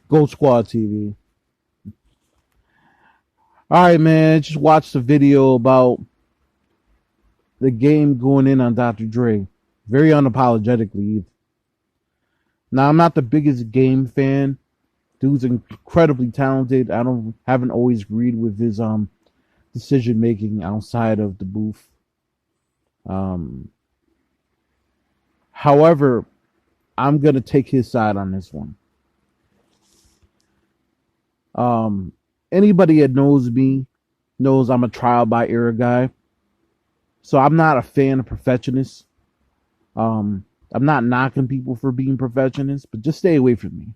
Gold Squad TV. All right, man. Just watched a video about the game going in on Dr. Dre, very unapologetically. Now, I'm not the biggest game fan. Dude's incredibly talented. I don't haven't always agreed with his decision making outside of the booth. Um, However, I'm gonna take his side on this one. Um, Anybody that knows me knows I'm a trial by error guy. So I'm not a fan of perfectionists. I'm not knocking people for being perfectionists, but just stay away from me.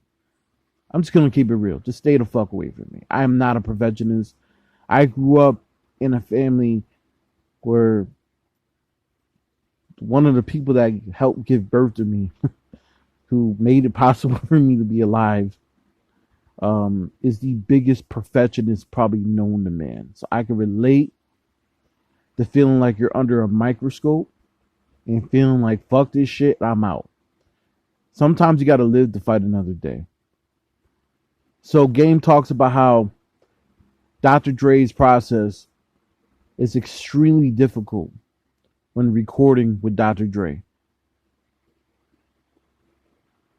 I'm just gonna keep it real. Just stay the fuck away from me. I am not a perfectionist. I grew up in a family where one of the people that helped give birth to me, who made it possible for me to be alive, is the biggest perfectionist probably known to man. So I can relate to feeling like you're under a microscope and feeling like fuck this shit, I'm out. Sometimes you got to live to fight another day. So Game talks about how Dr. Dre's process is extremely difficult when recording with Dr. Dre,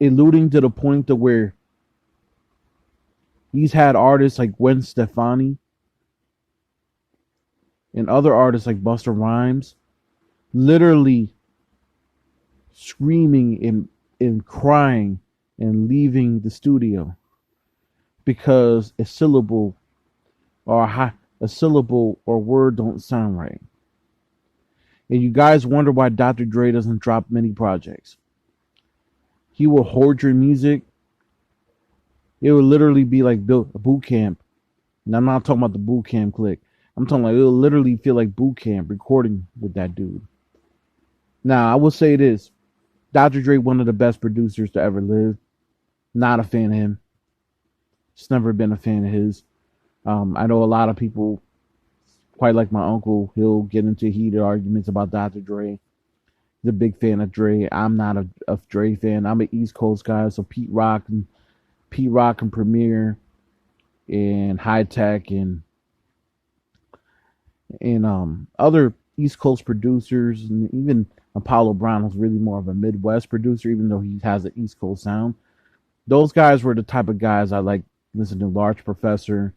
alluding to the point to where he's had artists like Gwen Stefani and other artists like Busta Rhymes literally screaming and crying and leaving the studio because a syllable or word don't sound right. And you guys wonder why Dr. Dre doesn't drop many projects. He will hoard your music. It would literally be like a boot camp. And I'm not talking about the boot camp click. I'm talking like it'll literally feel like boot camp recording with that dude. Now, I will say this. Dr. Dre, one of the best producers to ever live. Not a fan of him. Just never been a fan of his. I know a lot of people, quite like my uncle, he'll get into heated arguments about Dr. Dre. He's a big fan of Dre. I'm not a Dre fan. I'm an East Coast guy, so Pete Rock and Premier and High Tech and other East Coast producers, and even Apollo Brown was really more of a Midwest producer, even though he has an East Coast sound. Those guys were the type of guys I like listening to. Large Professor.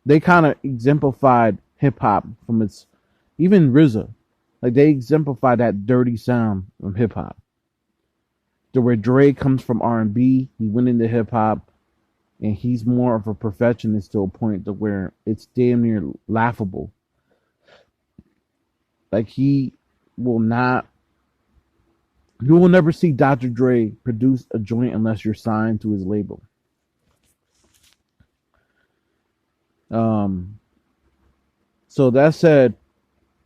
They kind of exemplified hip hop from its, even RZA, like they exemplified that dirty sound from hip hop. To where Dre comes from R&B, he went into hip hop, and he's more of a perfectionist to a point to where it's damn near laughable. Like he will not, you will never see Dr. Dre produce a joint unless you're signed to his label. Um, so that said,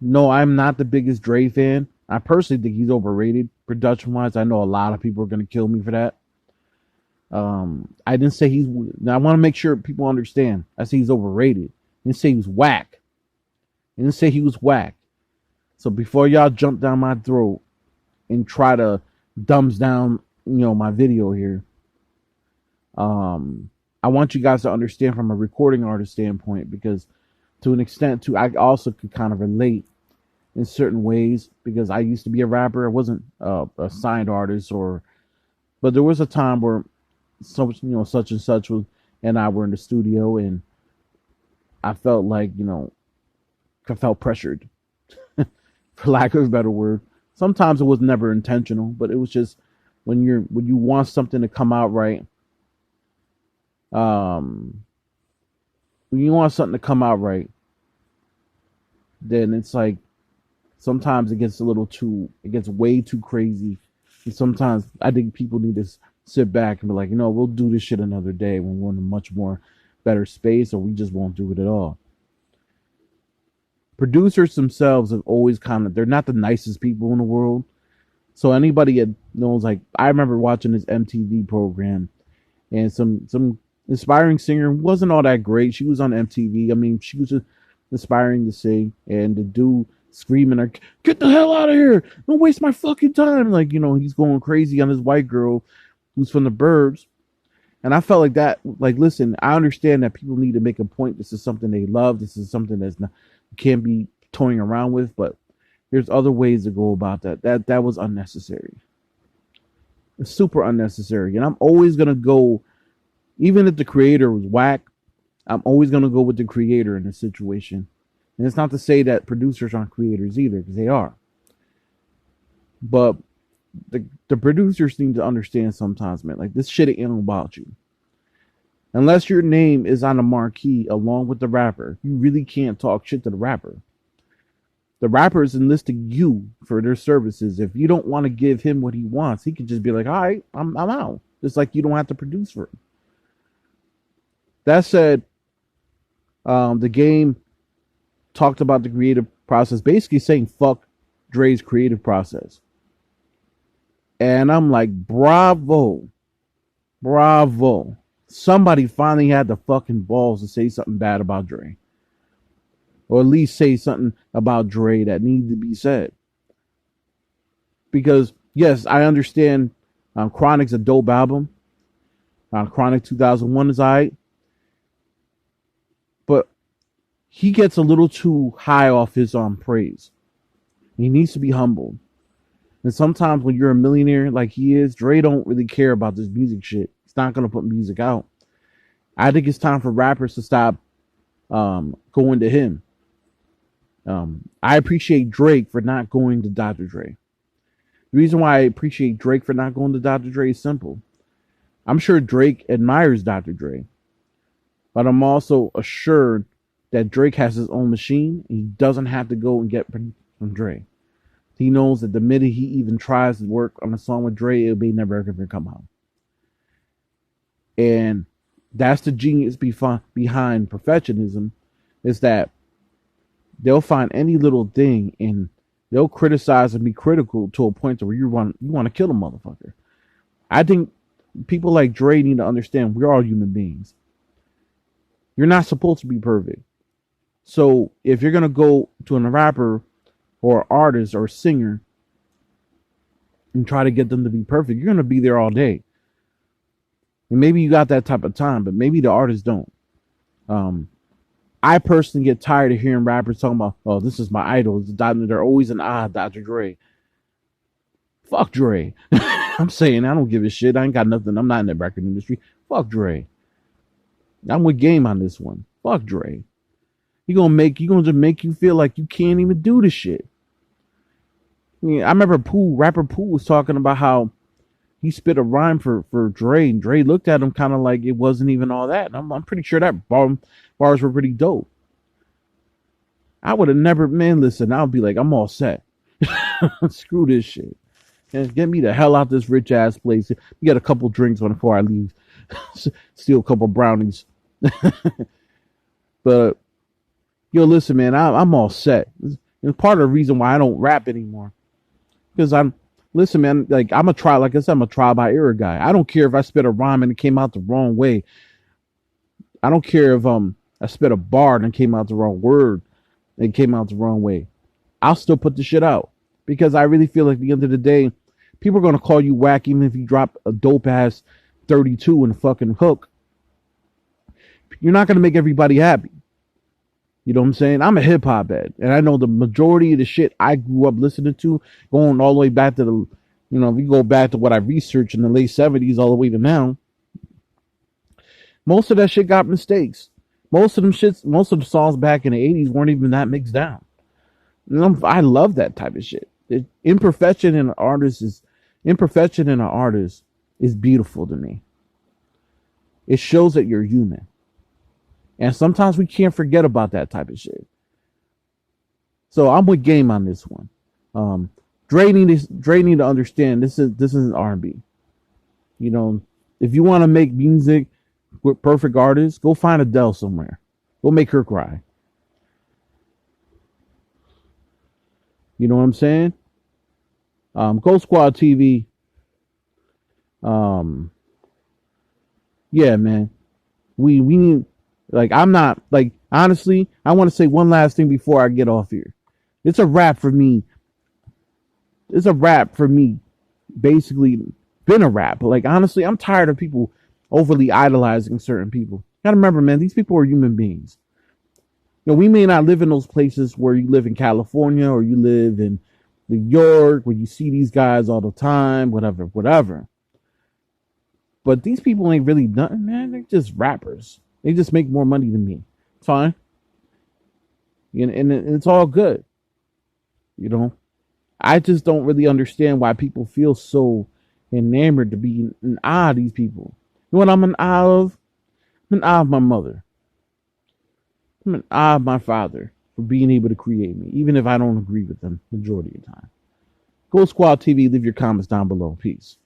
no, I'm not the biggest Dre fan. I personally think he's overrated production wise. I know a lot of people are going to kill me for that. I didn't say he's. Now I want to make sure people understand. I say he's overrated. I didn't say he was whack. I didn't say he was whack. So before y'all jump down my throat and try to thumbs down, my video here, I want you guys to understand from a recording artist standpoint, because to an extent too, I also could kind of relate in certain ways because I used to be a rapper. I wasn't a signed artist, but there was a time where such and such was and I were in the studio, and I felt like I felt pressured, for lack of a better word. Sometimes it was never intentional, but it was just when you want something to come out right. Um, when you want something to come out right, then it's like sometimes it gets way too crazy. And sometimes I think people need to sit back and be like, we'll do this shit another day when we're in a much more better space, or we just won't do it at all. Producers themselves have always they're not the nicest people in the world. So anybody that knows, like, I remember watching this MTV program, and some inspiring singer wasn't all that great. She was on MTV. I mean, she was just inspiring to sing, and the dude screaming her, "Get the hell out of here! Don't waste my fucking time!" Like, he's going crazy on this white girl who's from the burbs, And I felt like that, like, listen, I understand that people need to make a point. This is something they love. This is something that's not, can't be toying around with, but there's other ways to go about that. That was unnecessary. It's super unnecessary. And I'm always gonna go, even if the creator was whack, I'm always gonna go with the creator in this situation. And it's not to say that producers aren't creators either, because they are. But the producers need to understand sometimes, man, like this shit ain't about you. Unless your name is on the marquee along with the rapper, you really can't talk shit to the rapper. The rapper is enlisting you for their services. If you don't want to give him what he wants, he can just be like, all right, I'm out. Just like you don't have to produce for him. That said, the game talked about the creative process, basically saying fuck Dre's creative process. And I'm like, bravo. Bravo. Somebody finally had the fucking balls to say something bad about Dre. Or at least say something about Dre that needed to be said. Because, yes, I understand Chronic's a dope album. Chronic 2001 is alright. But he gets a little too high off his praise. He needs to be humbled. And sometimes when you're a millionaire like he is, Dre don't really care about this music shit. He's not going to put music out. I think it's time for rappers to stop going to him. I appreciate Drake for not going to Dr. Dre. The reason why I appreciate Drake for not going to Dr. Dre is simple. I'm sure Drake admires Dr. Dre. But I'm also assured that Drake has his own machine. And he doesn't have to go and get from Dre. He knows that the minute he even tries to work on a song with Dre, it'll be never ever come out. And that's the genius behind perfectionism, is that they'll find any little thing and they'll criticize and be critical to a point where you want to kill a motherfucker. I think people like Dre need to understand we're all human beings. You're not supposed to be perfect. So if you're gonna go to a rapper or artist or singer and try to get them to be perfect, you're gonna be there all day. And maybe you got that type of time, but maybe the artists don't. I personally get tired of hearing rappers talking about, oh, this is my idol. They're always an Dr. Dre. Fuck Dre. I'm saying I don't give a shit. I ain't got nothing. I'm not in the record industry. Fuck Dre. I'm with Game on this one. Fuck Dre. He gonna just make you feel like you can't even do the shit. I mean, I remember rapper Pooh was talking about how he spit a rhyme for Dre, and Dre looked at him kind of like it wasn't even all that. And I'm pretty sure that bars were pretty dope. I would have never, man, listen, I'll be like, I'm all set. Screw this shit. And get me the hell out this rich ass place. You get a couple drinks before I leave. Steal a couple brownies. But yo, listen, man, I'm all set. And part of the reason why I don't rap anymore, because listen, man, like I'm a trial by error guy. I don't care if I spit a rhyme and it came out the wrong way. I don't care if I spit a bar and it came out the wrong word and it came out the wrong way. I'll still put the shit out because I really feel like at the end of the day, people are gonna call you whack even if you drop a dope ass 32 in a fucking hook. You're not gonna make everybody happy. You know what I'm saying? I'm a hip hop head, and I know the majority of the shit I grew up listening to, going all the way back to if you go back to what I researched in the late 70s all the way to now, most of that shit got mistakes. Most of the songs back in the 80s weren't even that mixed down. And I love that type of shit. Imperfection in an artist is beautiful to me. It shows that you're human. And sometimes we can't forget about that type of shit. So I'm with Game on this one. Dre need to understand this isn't R&B. You know, if you want to make music with perfect artists, go find Adele somewhere. Go make her cry. You know what I'm saying? Ghost Squad TV. Yeah, man. We need. Like, I'm not, like, honestly, I want to say one last thing before I get off here. It's a wrap for me. Basically, been a wrap. Like, honestly, I'm tired of people overly idolizing certain people. You gotta remember, man, these people are human beings. You know, we may not live in those places where you live in California or you live in New York, where you see these guys all the time, whatever, whatever. But these people ain't really nothing, man. They're just rappers. They just make more money than me. It's fine. And it's all good. You know, I just don't really understand why people feel so enamored to be in awe of these people. You know what I'm in awe of? I'm in awe of my mother. I'm in awe of my father for being able to create me, even if I don't agree with them majority of the time. Go Squad TV, leave your comments down below. Peace.